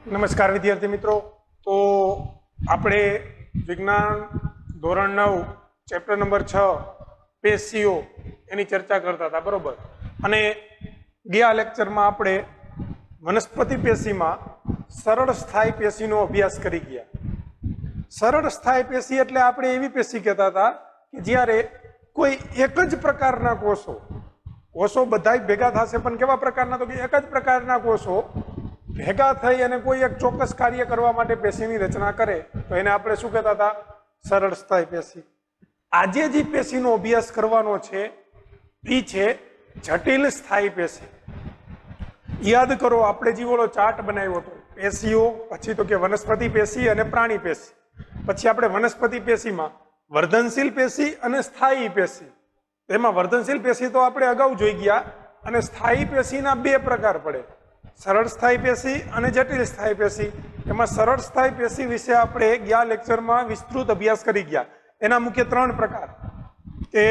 નમસ્કાર વિદ્યાર્થી મિત્રો। તો આપણે વિજ્ઞાન ધોરણ 9 ચેપ્ટર નંબર 6 પેશીઓ એની ચર્ચા કરતા હતા, બરોબર। અને ગયા લેક્ચરમાં આપણે વનસ્પતિ પેશીમાં સરળ સ્થાયી પેશીનો અભ્યાસ કરી ગયા। સરળ સ્થાયી પેશી એટલે આપણે એવી પેશી કહેતા હતા કે જ્યારે કોઈ એક જ પ્રકારના કોષો બધાય ભેગા થશે, પણ કેવા પ્રકારના? તો કે એક જ પ્રકારના કોષો ભેગા થઈ અને કોઈ એક ચોક્કસ કાર્ય કરવા માટે પેશીની રચના કરે તો એને આપણે શું કહેતા હતા? સરળ સ્થાયી પેશી। આજે જે પેશીનો અભ્યાસ કરવાનો છે એ છે જટિલ સ્થાયી પેશી। યાદ કરો, આપણે જે ઓલો ચાર્ટ બનાવ્યો હતો પેશીઓ, પછી તો કે વનસ્પતિ પેશી અને પ્રાણી પેશી, પછી આપણે વનસ્પતિ પેશીમાં વર્ધનશીલ પેશી અને સ્થાયી પેશી। એમાં વર્ધનશીલ પેશી તો આપણે અગાઉ જોઈ ગયા, અને સ્થાયી પેશીના બે પ્રકાર પડે, સરળ સ્થાયી પેશી અને જટિલ સ્થાયી પેશી। એમાં સરળ સ્થાયી પેશી વિશે આપણે ગયા લેક્ચરમાં વિસ્તૃત અભ્યાસ કરી ગયા। એના મુખ્ય ત્રણ પ્રકાર, કે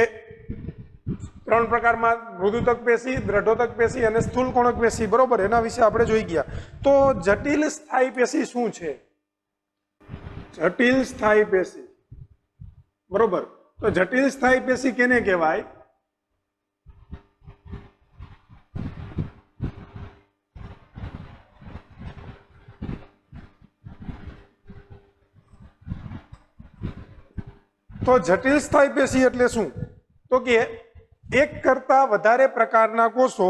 ત્રણ પ્રકારમાં મૃદુતક પેશી, દ્રઢોતક પેશી અને સ્થૂલકોણક પેશી, બરોબર? એના વિશે આપણે જોઈ ગયા। તો જટિલ સ્થાયી પેશી શું છે? જટિલ સ્થાયી પેશી, બરોબર? તો જટિલ સ્થાયી પેશી કેને કહેવાય? તો જટિલ સ્થાયી પેશી એટલે શું? તો કે એક કરતા વધારે પ્રકારના કોષો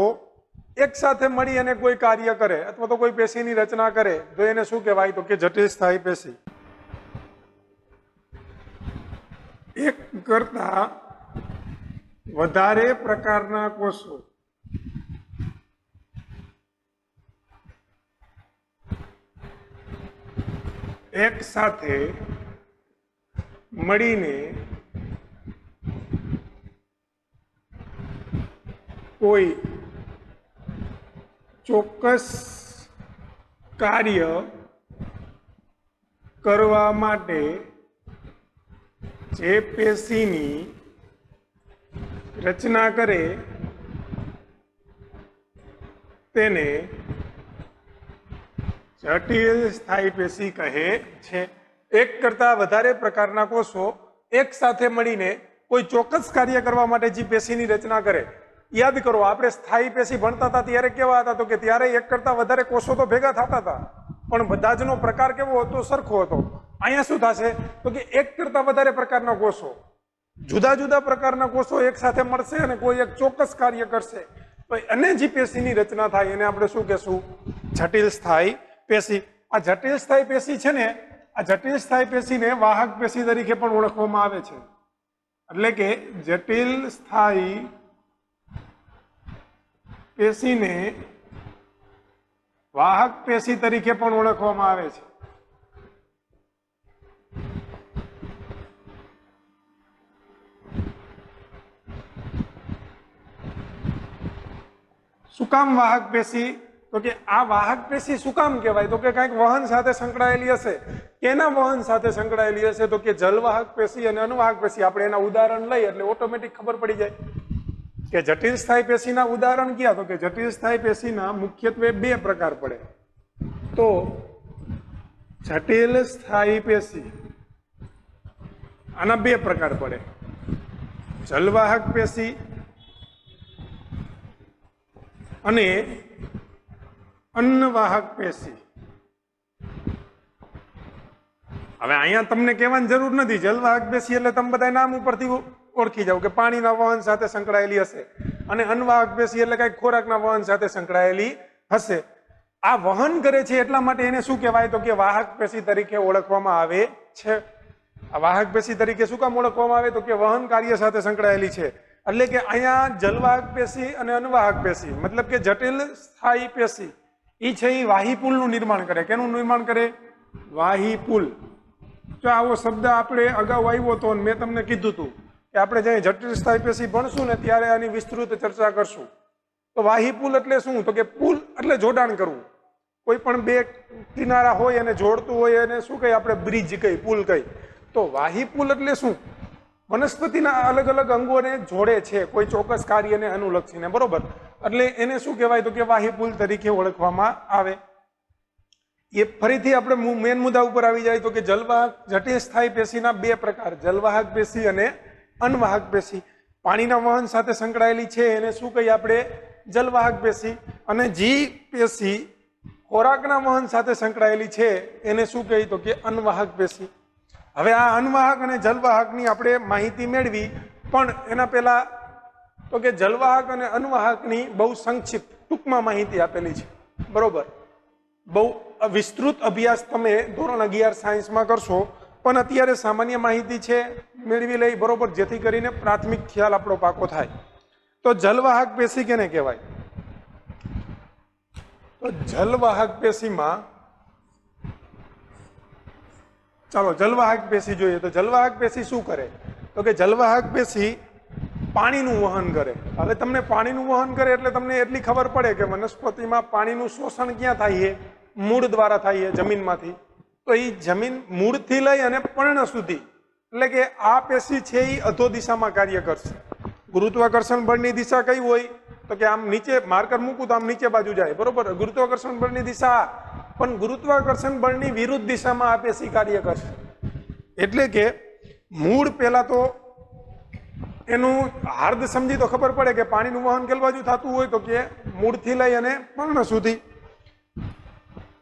એક સાથે મળી અને કોઈ કાર્ય કરે અથવા તો કોઈ પેશીની રચના કરે તો એને શું કહેવાય? તો કે જટિલ સ્થાયી પેશી। એક કરતા વધારે પ્રકારના કોષો એક સાથે મળીને કોઈ ચોક્કસ કાર્ય કરવા માટે જે પેશીની રચના કરે તેને જટિલ સ્થાયી પેશી કહે છે। એક કરતા વધારે પ્રકારના કોષો એક સાથે મળીને કોઈ ચોક્કસ કાર્ય કરવા માટે જે પેશીની રચના કરે। યાદ કરો, આપણે સ્થાયી પેશી ભણતા હતા ત્યારે કેવા હતા? તો કે ત્યારે એક કરતા વધારે કોષો તો ભેગા થતા હતા, પણ બધા જનો પ્રકાર કેવો હતો? સરખો હતો। અહીંયા શું થશે? તો કે એક કરતા વધારે પ્રકારના કોષો, જુદા જુદા પ્રકારના કોષો એક સાથે મળશે અને કોઈ એક ચોક્કસ કાર્ય કરશે, તો અને જે પેશીની રચના થાય એને આપણે શું કહેશું? જટિલ સ્થાયી પેશી। આ જટિલ સ્થાયી પેશી છે ને, આ જટિલ સ્થાયી પેશીને વાહક પેશી તરીકે પણ ઓળખવામાં આવે છે। એટલે કે જટિલ સ્થાયી પેશીને વાહક પેશી તરીકે પણ ઓળખવામાં આવે છે। શું કામ વાહક પેશી? તો કે આ વાહક પેશી શું કામ કહેવાય? તો કે કંઈક વહન સાથે સંકળાયેલી હશે। કેના વહન સાથે સંકળાયેલી હશે? તો કે જલવાહક પેશી અને અનુવાહક પેશી। આપણે એના ઉદાહરણ લઈ એટલે ઓટોમેટિક ખબર પડી જાય કે જટિલ સ્થાયી પેશીના ઉદાહરણ ક્યાં? તો કે જટિલ સ્થાયી પેશીના મુખ્યત્વે બે પ્રકાર પડે। તો જટિલ સ્થાયી પેશી આના બે પ્રકાર પડે, જલવાહક પેશી અને અન્નવાહક પેશી। હવે અહીંયા તમને કહેવાની જરૂર નથી, જલવાહક પેશી એટલે તમે બધા નામ ઉપરથી ઓળખી જાઓ કે પાણીના વહન સાથે સંકળાયેલી હશે, અને અન્નવાહક પેશી એટલે કંઈક ખોરાકના વહન સાથે સંકળાયેલી હશે। આ વહન કરે છે એટલા માટે એને શું કહેવાય? તો કે વાહક પેશી તરીકે ઓળખવામાં આવે છે। આ વાહક પેશી તરીકે શું કામ ઓળખવામાં આવે? તો કે વહન કાર્ય સાથે સંકળાયેલી છે। એટલે કે અહીંયા જલવાહક પેશી અને અન્નવાહક પેશી, મતલબ કે જટિલ સ્થાયી પેશી એ છે એ વાહીપુલનું નિર્માણ કરે। કેનું નિર્માણ કરે? વાહીપુલ। જો આવો શબ્દ આપણે અગાઉ આવ્યો હતો અને મેં તમને કીધું હતું કે આપણે જ્યારે જટિલ સ્થાયી પેશી ભણશું ને ત્યારે આની વિસ્તૃત ચર્ચા કરશું। તો વાહીપુલ એટલે શું? તો કે પુલ એટલે જોડાણ કરવું। કોઈ પણ બે કિનારા હોય અને જોડતું હોય એને શું કહીએ આપણે? બ્રિજ કહીએ, પુલ કહીએ। તો વાહીપુલ એટલે શું? વનસ્પતિના અલગ અલગ અંગોને જોડે છે કોઈ ચોક્કસ કાર્યને અનુલક્ષીને, બરોબર? એટલે એને શું કહેવાય? તો કે વાહીપુલ તરીકે ઓળખવામાં આવે। એ ફરીથી આપણે મેન મુદ્દા ઉપર આવી જાય તો કે જલવાહક જટિલ સ્થાયી પેશીના બે પ્રકાર, જલવાહક પેશી અને અનવાહક પેશી. પાણીના વહન સાથે સંકળાયેલી છે એને શું કહીએ આપણે? જલવાહક પેશી. અને જે પેશી ખોરાકના વહન સાથે સંકળાયેલી છે એને શું કહીએ તો કે અનવાહક પેશી. હવે આ અનવાહક અને જલવાહકની આપણે માહિતી મેળવી, પણ એના પહેલા તો કે જલવાહક અને અનવાહકની બહુ સંક્ષિપ્ત ટૂંકમાં માહિતી આપેલી છે, બરોબર. બહુ વિસ્તૃત અભ્યાસ તમે ધોરણ 11 સાયન્સમાં કરશો, પણ અત્યારે સામાન્ય માહિતી છે મેળવી લઈ, બરોબર, જેથી કરીને પ્રાથમિક ખ્યાલ આપણો પાકો થાય. તો જલવાહક પેશી કેને કહેવાય? તો જલવાહક પેશીમાં ચાલો જલવાહક પેશી જોઈએ. તો જલવાહક પેશી શું કરે? તો કે જલવાહક પેશી પાણીનું વહન કરે. હવે તમને પાણીનું વહન કરે એટલે તમને એટલી ખબર પડે કે વનસ્પતિમાં પાણીનું શોષણ ક્યાં થાય છે? મૂળ દ્વારા થાય છે, જમીનમાંથી. તો એ જમીન મૂળથી લઈ અને પર્ણ સુધી, એટલે કે આ પેશી છે એ અધો દિશામાં કાર્ય કરશે. ગુરુત્વાકર્ષણ બળની દિશા કઈ હોય? તો કે આમ નીચે માર્કર મૂકું તો આમ નીચે બાજુ જાય, બરોબર. ગુરુત્વાકર્ષણ બળની દિશા, પણ ગુરુત્વાકર્ષણ બળની વિરુદ્ધ દિશામાં આ પેશી કાર્ય કરશે. એટલે કે મૂળ પહેલા તો એનું હાર્દ સમજી તો ખબર પડે કે પાણીનું વહન કેલ બાજુ થતું હોય તો કે મૂળથી લઈ અને પર્ણ સુધી.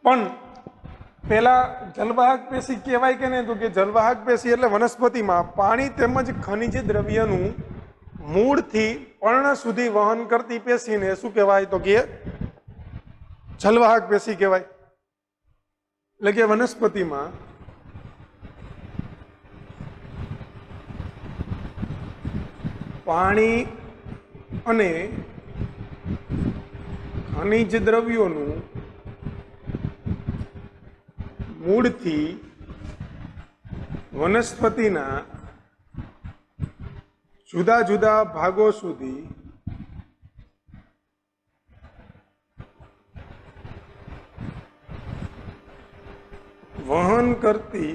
પણ પેલા જલવાહક પેશી કહેવાય કે નહીં? તો કે જલવાહક પેશી એટલે વનસ્પતિમાં પાણી તેમજ ખનિજ દ્રવ્યનું મૂળથી પર્ણ સુધી વહન કરતી પેશીને શું કહેવાય? તો કે જલવાહક પેશી કહેવાય. એટલે કે વનસ્પતિમાં પાણી અને ખનિજ દ્રવ્યોનું મૂળથી વનસ્પતિના જુદા જુદા ભાગો સુધી વહન કરતી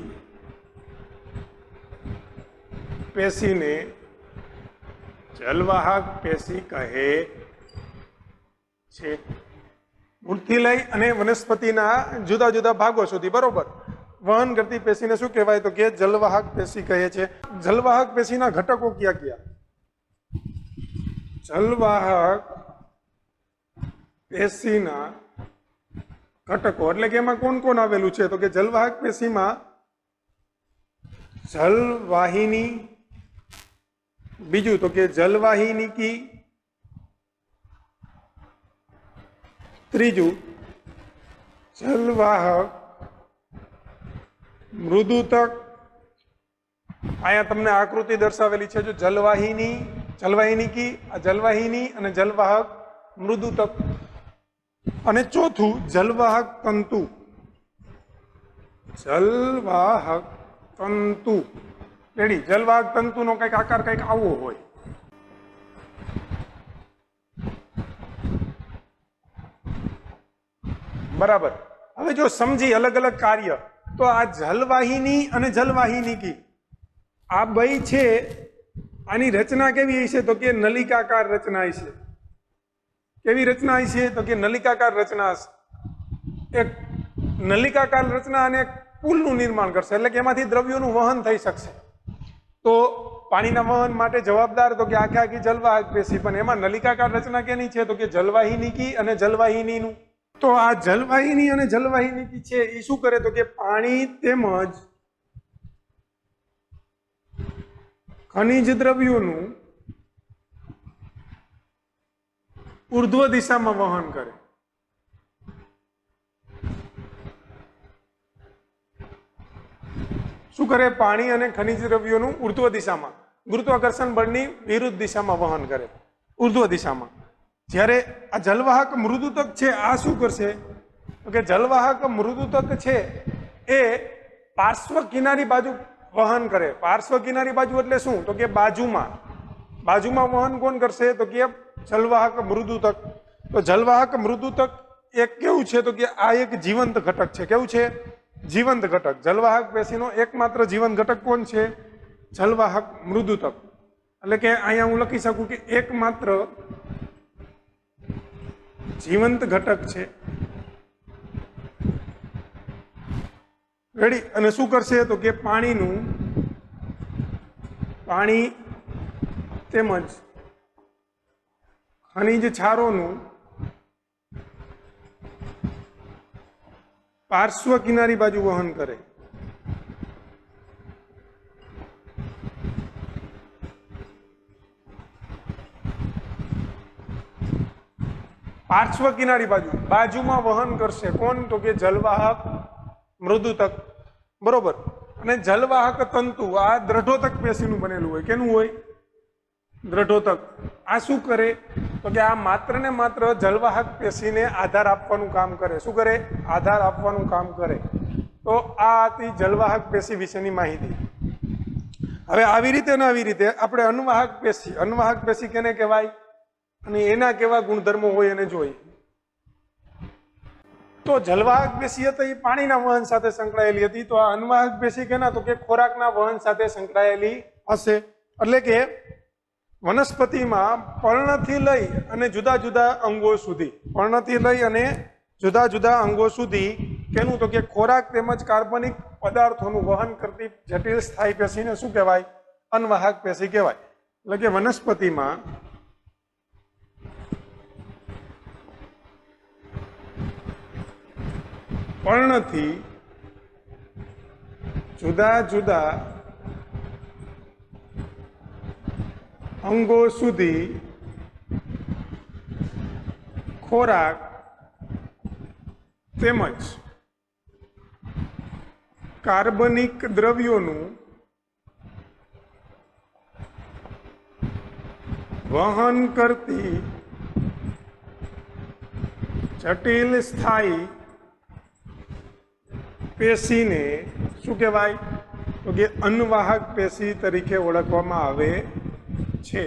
પેશીને જલવાહક પેશી કહે છે. મૂળથી લઈ અને વનસ્પતિના જુદા જુદા ભાગો સુધી, બરોબર, વહન કરતી પેશીને શું કહેવાય? તો કે જલવાહક પેશી કહે છે. જલવાહક પેશીના ઘટકો ક્યાં ક્યાં? જલવાહક પેશીના ઘટકો એટલે કે એમાં કોણ કોણ આવેલું છે? તો કે જલવાહક પેશીમાં જલવાહિની, બીજું તો કે જલવાહિનીકી, ત્રીજું જલવાહક મૃદુતક. અહીંયા તમને આકૃતિ દર્શાવેલી છે જો જલવાહિની, જલવાહિનીકી, આ જલવાહિની અને જલવાહક મૃદુતક. અને ચોથું જલવાહક તંતુ. જલવાહક તંતુ રેડી. જલવાહક તંતુનો કંઈક આકાર કંઈક આવો હોય. બરાબર. હવે જો સમજી અલગ અલગ કાર્ય, તો આ જલવાહિની અને જલવાહિનીકી આ બે છે, આની રચના કેવી હશે? તો કે નલિકાકાર રચના હશે. કેવી રચના હશે? તો કે નલિકાકાર રચના હશે. એક નલિકાકાર રચના અને એક પુલનું નિર્માણ કરશે, એટલે કે એમાંથી દ્રવ્યોનું વહન થઈ શકશે. તો પાણીના વહન માટે જવાબદાર તો કે આખે આખી જલવાહક પેશી, પણ એમાં નલિકાકાર રચના કેની છે? તો કે જલવાહિનીકી અને જલવાહિનીનું. તો આ જલવાહિની અને જલવાહિનીકી છે એ શું કરે? તો કે પાણી તેમજ ખનિજ દ્રવ્યોનું ઉર્ધ્વ દિશામાં વહન કરે. શું કરે? પાણી અને ખનિજ દ્રવ્યોનું ઉર્ધ્વ દિશામાં, ગુરુત્વાકર્ષણ બળની વિરુદ્ધ દિશામાં વહન કરે, ઉર્ધ્વ દિશામાં. જ્યારે આ જલવાહક મૃદુતક છે આ શું કરશે? તો કે જલવાહક મૃદુતક છે એ પાર્શ્વ કિનારી બાજુ વહન કરે. પાર્શ્વ કિનારી બાજુ એટલે શું? તો કે બાજુમાં, બાજુમાં વહન કોણ કરશે? તો કે જલવાહક મૃદુતક. તો જલવાહક મૃદુતક એક કેવું છે? તો કે આ એક જીવંત ઘટક છે. કેવું છે? જીવંત ઘટક. જલવાહક પેશીનો એકમાત્ર જીવંત ઘટક કોણ છે? જલવાહક મૃદુતક. એટલે કે અહીંયા હું લખી શકું કે એકમાત્ર જીવંત ઘટક છે રેડી? અને શું કરશે તો કે પાણી તેમજ ખનિજ ક્ષારોનું પાર્શ્વ કિનારી બાજુ વહન કરે. પાર્શ્વ કિનારી બાજુમાં વહન કરશે. કોણ? તો કે જલવાહક મૃદુતક. બરોબર. અને જલવાહક તંતુ આ દ્રઢોતક પેશીનું બનેલું હોય. કેનું હોય? દ્રઢોતક. આ શું કરે તો કે આ માત્ર ને માત્ર જલવાહક પેશીને આધાર આપવાનું કામ કરે. શું કરે? આધાર આપવાનું કામ કરે. તો આ હતી જલવાહક પેશી વિશેની માહિતી. હવે આવી રીતે ને આવી રીતે આપણે અન્વાહક પેશી કેને કહેવાય અને એના કેવા ગુણધર્મો હોય એને જોઈએ. તો જલવાહક પેશી હતી એ પાણીના વહન સાથે સંકળાયેલી હતી. તો આ અન્વાહક પેશી કેના? તો કે ખોરાકના વહન સાથે સંકળાયેલી હશે. એટલે કે વનસ્પતિમાં પર્ણથી લઈ અને જુદા જુદા અંગો સુધી કેનું? તો કે ખોરાક તેમજ કાર્બનિક પદાર્થોનું વહન કરતી જટિલ સ્થાયી પેશીને શું કહેવાય? અન્વાહક પેશી કહેવાય. એટલે કે વનસ્પતિમાં પર્ણથી જુદા જુદા અંગો સુધી ખોરાક તેમજ કાર્બનિક દ્રવ્યોનું વહન કરતી જટિલ સ્થાયી પેશીને શું કહેવાય? તો કે અન્વાહક પેશી તરીકે ઓળખવામાં આવે છે.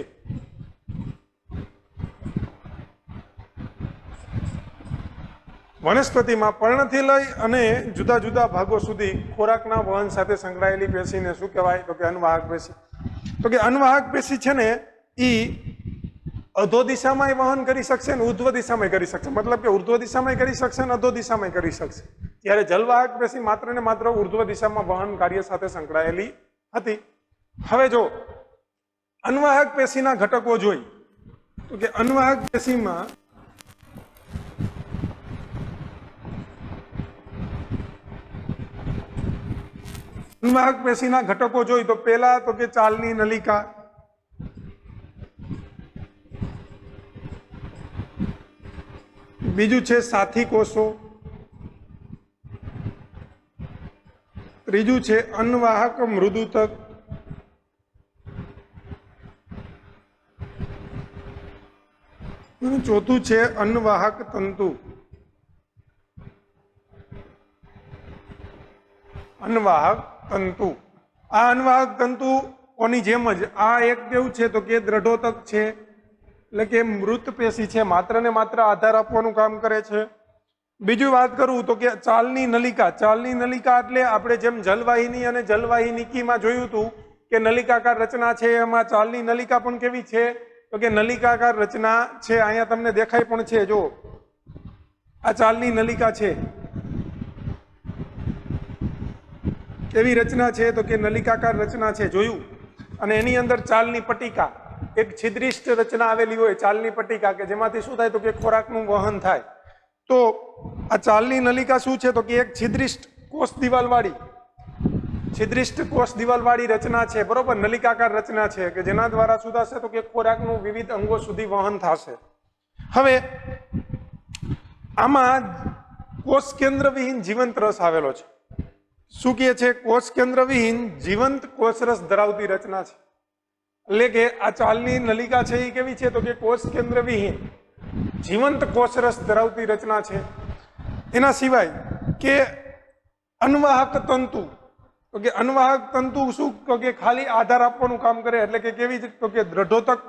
વનસ્પતિમાં પર્ણથી લઈ અને જુદા જુદા ભાગો સુધી ખોરાકના વહન સાથે સંકળાયેલી પેશીને શું કહેવાય? તો કે અન્વાહક પેશી. તો કે અન્વાહક પેશી છે ને ઈ અધો દિશામાં વહન કરી શકશે ને ઉર્ધ્વ દિશામાં કરી શકશે. મતલબ કે ઉર્ધ્વ દિશામાં કરી શકશે ને અધો દિશામાં કરી શકશે. ત્યારે જલવાહક પેશી માત્ર ને માત્ર ઉર્ધ્વ દિશામાં વહન કાર્ય સાથે સંકળાયેલી હતી. હવે જો અન્વાહક પેશીના ઘટકો જોઈ તો કે અન્વાહક પેશીમાં અન્વાહક પેશીના ઘટકો જોઈ તો પહેલા તો કે ચાલની નલિકા, બીજું છે સાથી કોષો, ત્રીજું છે અન્વાહક મૃદુતક, ચોથું છે અન્વાહક તંતુ. અન્વાહક તંતુ. આ અન્વાહક તંતુ કોની જેમ જ આ એક કેવું છે તો કે દ્રઢોતક છે. એટલે કે મૃત પેશી છે, માત્ર ને માત્ર આધાર આપવાનું કામ કરે છે. બીજું વાત કરું તો કે ચાલની નલિકા. ચાલની નલિકા એટલે આપણે જેમ જલવાહિની અને જલવાહિનીકીમાં જોયું હતું કે નલિકાકાર રચના છે, એમાં ચાલની નલિકા પણ કેવી છે તો કે નલિકાકાર રચના છે. અહીંયા તમને દેખાય પણ છે, જો આ ચાલની નલિકા છે. કેવી રચના છે તો કે નલિકાકાર રચના છે, જોયું. અને એની અંદર ચાલની પટ્ટિકા, એક છિદ્રિષ્ટ રચના આવેલી હોય ચાલની પટ્ટિકા, કે જેમાંથી શું થાય તો કે ખોરાકનું વહન થાય. તો આ ચાલની નલિકા શું છે તો કે એક છિદ્રિષ્ટ કોષ દિવાલવાળી રચના છે. બરોબર, નલિકાકાર રચના છે કે જેના દ્વારા શું થશે તો કે ખોરાકનું વિવિધ અંગો સુધી વહન થશે. હવે આમાં કોષ કેન્દ્રવિહીન જીવંત રસ આવેલો છે. શું કહે છે? કોષ કેન્દ્રવિહીન જીવંત કોષરસ ધરાવતી રચના છે. એટલે કે આ ચાલની નલિકા છે એ કેવી છે તો કે કોષ કેન્દ્રવિહીન જીવંત કોષરસ ધરાવતી રચના છે. એના સિવાય કે અન્વાહક તંતુ, તો કે અન્વાહક તંતુ શું તો કે ખાલી આધાર આપવાનું કામ કરે. એટલે કે કેવી તો કે દ્રઢોતક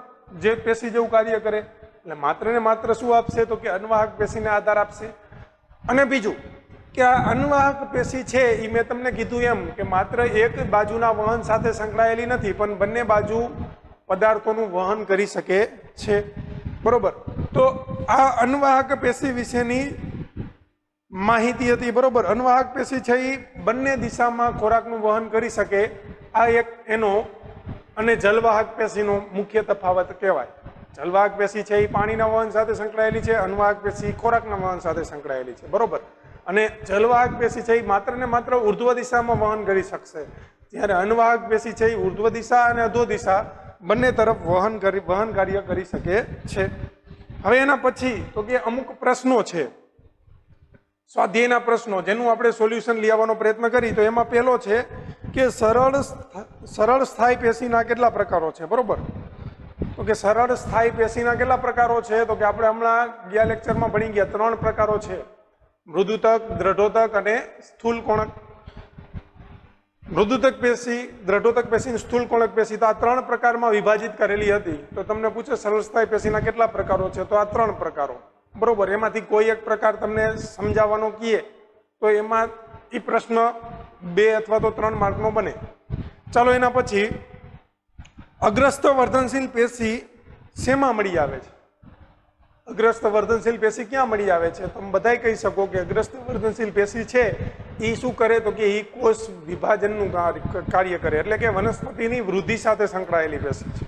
જે પેશી જેવું કાર્ય કરે. એટલે માત્ર ને માત્ર શું આપશે તો કે અન્વાહક પેશીને આધાર આપશે. અને બીજું કે આ અન્વાહક પેશી છે એ મેં તમને કીધું એમ કે માત્ર એક બાજુના વહન સાથે સંકળાયેલી નથી, પણ બંને બાજુ પદાર્થોનું વહન કરી શકે છે. બરોબર, તો આ અન્વાહક પેશી વિશેની માહિતી હતી, બરોબર. અન્વાહક પેશી છે એ બંને દિશામાં ખોરાકનું વહન કરી શકે, આ એક એનો અને જલવાહક પેશીનો મુખ્ય તફાવત કહેવાય. જલવાહક પેશી છે એ પાણીના વહન સાથે સંકળાયેલી છે, અન્વાહક પેશી ખોરાકના વહન સાથે સંકળાયેલી છે, બરોબર. અને જલવાહક પેશી છે એ માત્ર ને માત્ર ઉર્ધ્વ દિશામાં વહન કરી શકશે, જ્યારે અન્વાહક પેશી છે એ ઉર્ધ્વ દિશા અને અધો દિશા બંને તરફ વહન કાર્ય કરી શકે છે. હવે એના પછી તો કે અમુક પ્રશ્નો છે, સ્વાધ્યાયના પ્રશ્નો, જેનું આપણે સોલ્યુશન લઈ આવવાનો પ્રયત્ન કરી. તો એમાં પહેલો છે કે સરળ સ્થાયી પેશીના કેટલા પ્રકારો છે, બરોબર. તો કે સરળ સ્થાયી પેશીના કેટલા પ્રકારો છે, તો કે આપણે હમણાં ગયા લેક્ચરમાં ભણી ગયા 3 પ્રકારો છે, મૃદુતક, દ્રઢોતક અને સ્થૂલ કોણક. મૃદુતક પેશી, દ્રઢોતક પેશી, સ્થૂલ કોણક પેશી, તો આ 3 પ્રકારમાં વિભાજિત કરેલી હતી. તો તમને પૂછે સરળ સ્થાયી પેશીના કેટલા પ્રકારો છે, તો આ 3 પ્રકારો, બરોબર. એમાંથી કોઈ એક પ્રકાર તમને સમજાવવાનો કીએ તો એમાં એ પ્રશ્ન 2 અથવા તો 3 માર્કનો બને. ચાલો એના પછી અગ્રસ્ત વર્ધનશીલ પેશી શેમાં મળી આવે છે? અગ્રસ્ત વર્ધનશીલ પેશી ક્યાં મળી આવે છે? તમે બધાય કહી શકો કે અગ્રસ્ત વર્ધનશીલ પેશી છે એ શું કરે, તો કે એ કોષ વિભાજનનું કાર્ય કરે, એટલે કે વનસ્પતિની વૃદ્ધિ સાથે સંકળાયેલી પેશી છે.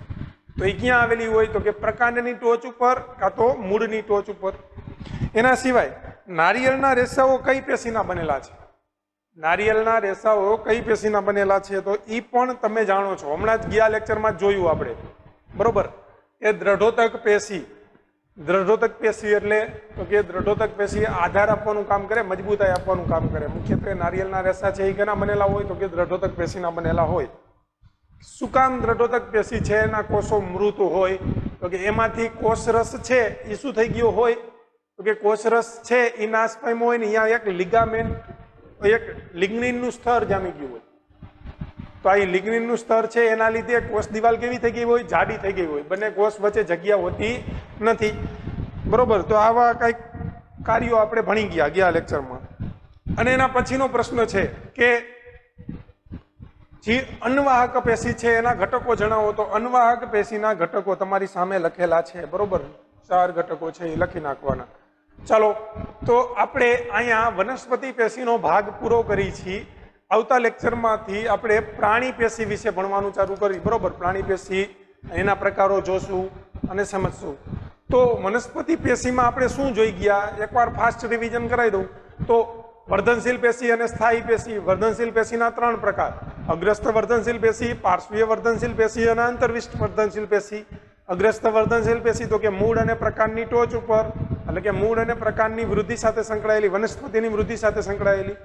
તો એ ક્યાં આવેલી હોય, તો કે પ્રકાંડની ટોચ ઉપર કાં તો મૂળની ટોચ ઉપર. એના સિવાય નારિયેળના રેસાઓ કઈ પેશીના બનેલા છે? નારિયેળના રેસાઓ કઈ પેશીના બનેલા છે, તો એ પણ તમે જાણો છો, હમણાં જ ગયા લેક્ચરમાં જોયું આપણે, બરોબર. એ દ્રઢોતક પેશી. દ્રઢોતક પેશી એટલે તો કે દ્રઢોતક પેશી આધાર આપવાનું કામ કરે, મજબૂતાઈ આપવાનું કામ કરે. મુખ્યત્વે નારિયેળના રેસા છે એ કેના બનેલા હોય, તો કે દ્રઢોતક પેશીના બનેલા હોય. શું કામ દ્રઢોતક પેશી છે એના કોષો મૃત હોય, તો કે એમાંથી કોષરસ છે એ શું થઈ ગયો હોય, તો કે કોષરસ છે એ નાશ પામ્યો હોય ને અહીંયા એક લિગામેન્ટ, એક લિગ્નિનનું સ્તર જામી ગયું હોય. તો આ લિગ્નિનનું સ્તર છે એના લીધે કોષ દિવાલ કેવી થઈ ગઈ હોય, જાડી થઈ ગઈ હોય, બંને કોષ વચ્ચે જગ્યા હોતી નથી, બરોબર. તો આવા કંઈક કાર્યો આપણે ભણી ગયા લેક્ચરમાં. અને એના પછીનો પ્રશ્ન છે કે જે અન્વાહક પેશી છે એના ઘટકો જણાવો. તો અન્વાહક પેશીના ઘટકો તમારી સામે લખેલા છે, બરોબર. 4 ઘટકો છે એ લખી નાખવાના. ચાલો, તો આપણે અહીંયા વનસ્પતિ પેશીનો ભાગ પૂરો કરી છીએ. આવતા લેક્ચરમાંથી આપણે પ્રાણી પેશી વિશે ભણવાનું ચાલુ કરી, બરોબર. પ્રાણી પેશી, એના પ્રકારો જોશું અને સમજશું. તો વનસ્પતિ પેશીમાં આપણે શું જોઈ ગયા, એકવાર ફાસ્ટ રિવિઝન કરાવી દઉં તો વર્ધનશીલ પેશી અને સ્થાયી પેશી. વર્ધનશીલ પેશીના 3 પ્રકાર, અગ્રસ્ત વર્ધનશીલ પેશી, પાર્શ્વીય વર્ધનશીલ પેશી અને અંતર્વિષ્ટ વર્ધનશીલ પેશી. અગ્રસ્ત વર્ધનશીલ પેશી તો કે મૂળ અને પ્રકાંડની ટોચ ઉપર, એટલે કે મૂળ અને પ્રકાંડની વૃદ્ધિ સાથે સંકળાયેલી, વનસ્પતિની વૃદ્ધિ સાથે સંકળાયેલી.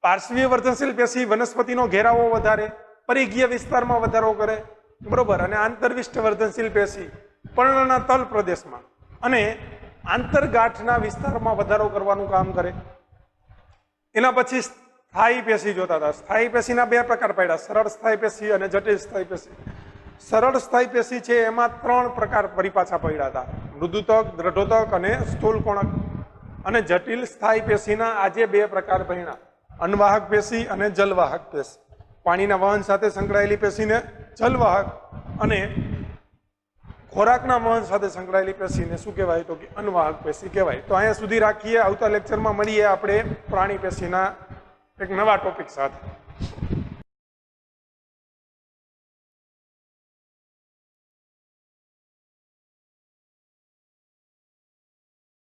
પાર્શ્વીય વર્ધનશીલ પેશી વનસ્પતિનો ઘેરાવો વધારે, પરિઘીય વિસ્તારમાં વધારો કરે, બરોબર. અને આંતરવિષ્ટ વર્ધનશીલ પેશી પર્ણના તલ પ્રદેશમાં અને આંતરગાંઠના વિસ્તારમાં વધારો કરવાનું કામ કરે. એના પછી સ્થાયી પેશી જોતા હતા. સ્થાયી પેશીના 2 પ્રકાર પડ્યા, સરળ સ્થાયી પેશી અને જટિલ સ્થાયી પેશી. સરળ સ્થાયી પેશી છે એમાં 3 પ્રકાર પરિપાછા પડ્યા હતા, મૃદુતક, દ્રઢોતક અને સ્થૂલ કોણક. અને જટિલ સ્થાયી પેશીના આજે 2 પ્રકાર પડ્યા, અન્વાહક પેશી અને જલવાહક પેશી. પાણીના વહન સાથે સંકળાયેલી પેશીને જલવાહક અને ખોરાકના વહન સાથે સંકળાયેલી પેશીને શું કહેવાય, તો કે અન્વાહક પેશી કહેવાય. તો અહીંયા સુધી રાખીએ. આવતા લેક્ચરમાં મળીએ આપણે પ્રાણી પેશીના એક નવા ટોપિક સાથે.